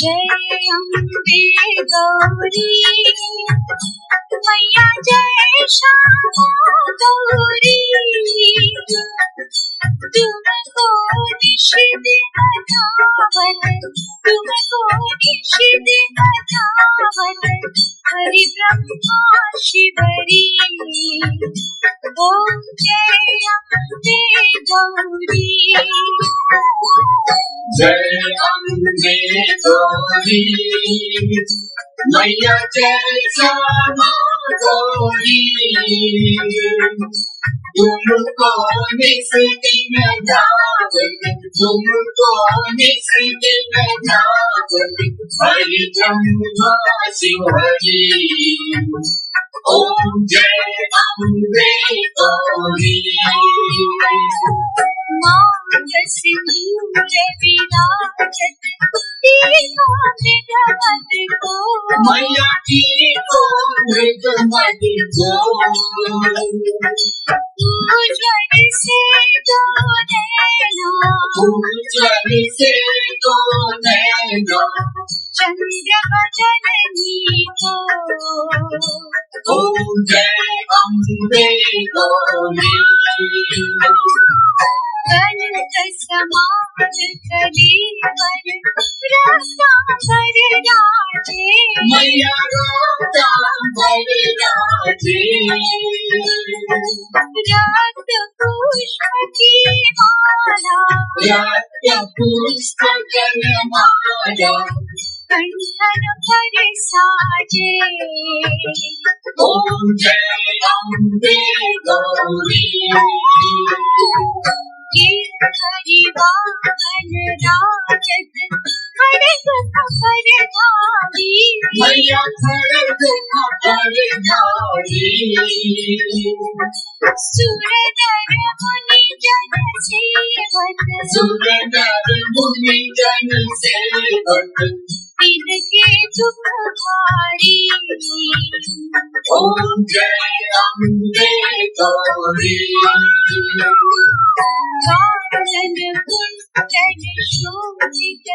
जय अम्बे गौरी मैया जय श्यामा गौरी तुमको निश दिन ध्यावत तुमको निश दिन ध्यावत हरि ब्रह्मा शिवरी ओम जय अम्बे गौरी जय अम्बे गौरी मैया जय श्यामा गौरी तुमको निस दिन ध्यावत तुमको निस दिन ध्यावत हरि ब्रह्मा शिवरी ओम जय अम्बे गौरी मानस सिंदूर विराजत मृगमद को मैया की को मृगमद को उज्ज्वल से दो नैना उज्ज्वल से दो नैना चंद्रमा जननी को ओम जय अम्बे गौरी कनक समान कलीवर रत्नाकर राजे मैया रत्नाकर राजे रक्त पुष्प की माला रक्त पुष्प माला कंठन पर साजे ओम जय अम्बे गौरी हरि वाहन राजत खड़ग खबर धारी मैया खड़ग खबर धारी सुर नर मुनि जन सेवक सुर नर मुनि जन सेवक इनके दुख भारी ओम जय अम्बे गौरी कानन कुंडल शोभित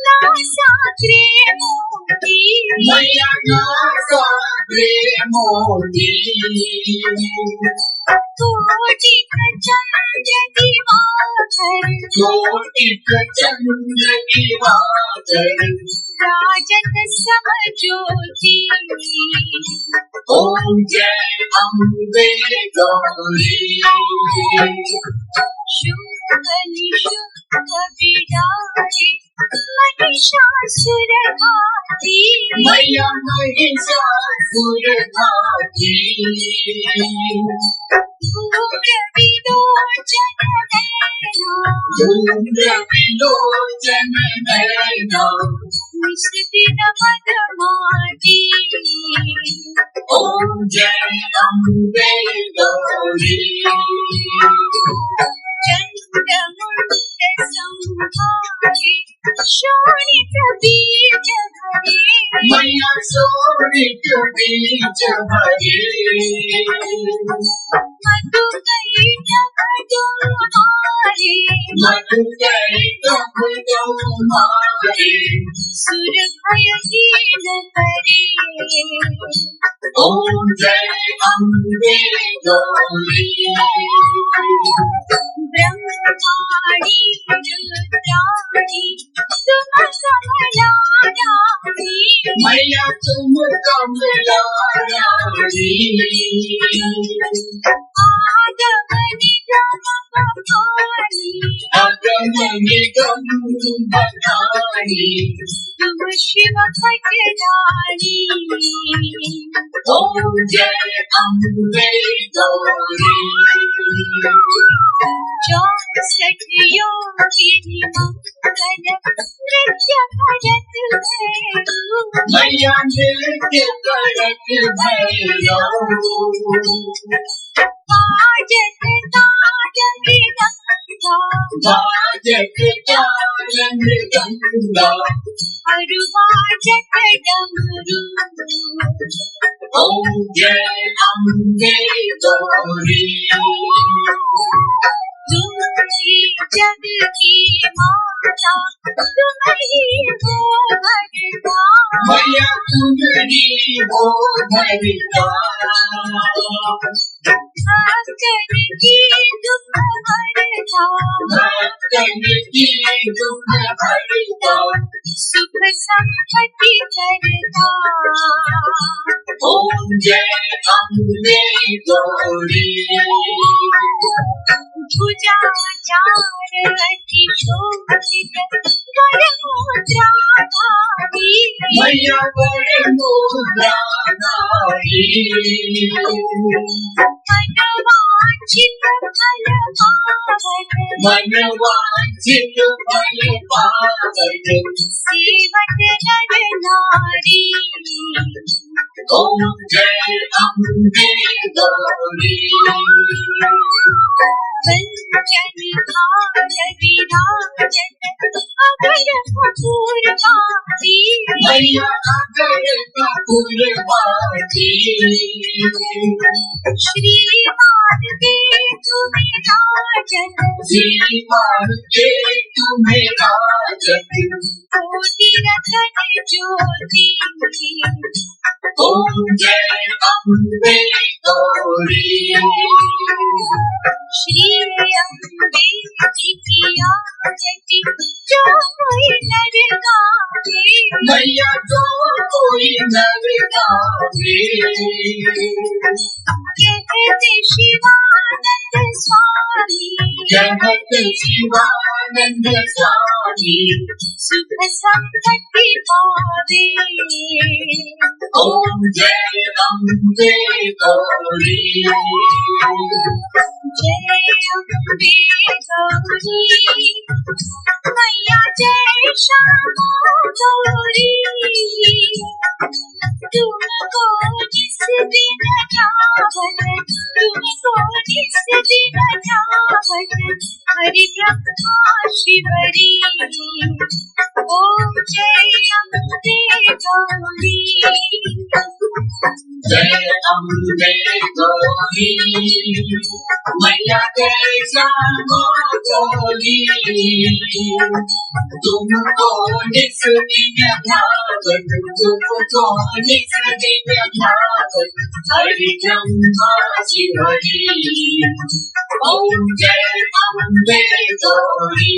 नासाग्रे मोती मैया नासाग्रे मोती कोटिक चंद्र दिवाकर कोटिक चंद्र दिवाकर राजत सम ज्योति ओम जय अम्बे गौरी शुभ निशुभ बिडारी महिषासुर घाती मैया महिषासुर घाती धूम्र विलोचन नैना धूम्र विलोचन नैना निश दिन मदमाती ओम जय अम्बे गौरी चंद्रमुंड संहारे शोणित बीज भरे मैया शोणित बीज भरे मधु कई मधु मारे मधु कई मारे सुर भयहीन करे ओम जय अम्बे गौरी ब्रह्माणी रुद्राणी तुम कमला रानी मैया तुम कमला रानी आगम निगम बखानी अगम निगम बखानी तुम शिव खटरानी ओम जय अम्बे गौरी 64 योगिनी मंगल नृत्य करत भैरू मैया नृत्य करत भैरव बाजत ताज मृदंग था बाजत ताल गंगा और बाजत डमरू ओम जय अम्बे गौरी तुम ही जग की माता तुम ही हो भरता मैया तुम्हारी हो भरता भक्तन की दुख हरता भक्तन की दुख हरता सुख संपत्ति करता ओम जय अम्बे गौरी भुजा चार अति शोभित कर मुद्रा धारी मैया बड़े मुद्रा नारी मनवांछित फल पावत मनवांछित फल पावत सेवत नर नारी ओम जय अम्बे गौरी कंचन आरती राजन अगर कपूरवाती मैया अगर कपूरवाती श्रीमान के तुम्हें राजन श्रीमान के तुम्हें राजत कोटि रतन ज्योति ओम जय अम्बे गौरी श्री अम्बे जी की आरती जो कोई नर गावे मैया तो कोई नर गावे कहते शिवानंद स्वामी कहते शिवानंद स्वामी सुख संपत्ति पावे ओम जय अम्बे गौरी जय अम्बे गौरी मैया जय श्यामा गौरी तुमको जिस दिन जावत तुमको जिस दिन जावत हरि ब्रह्मा शिवरी ओम जय अम्बे गौरी जय अम्बे गौरी मैया जय श्यामा गौरी तुमको निस दिन भागत तुमको निस दिन भागत हरि ब्रह्मा शिवरी ओम जय अम्बे गौरी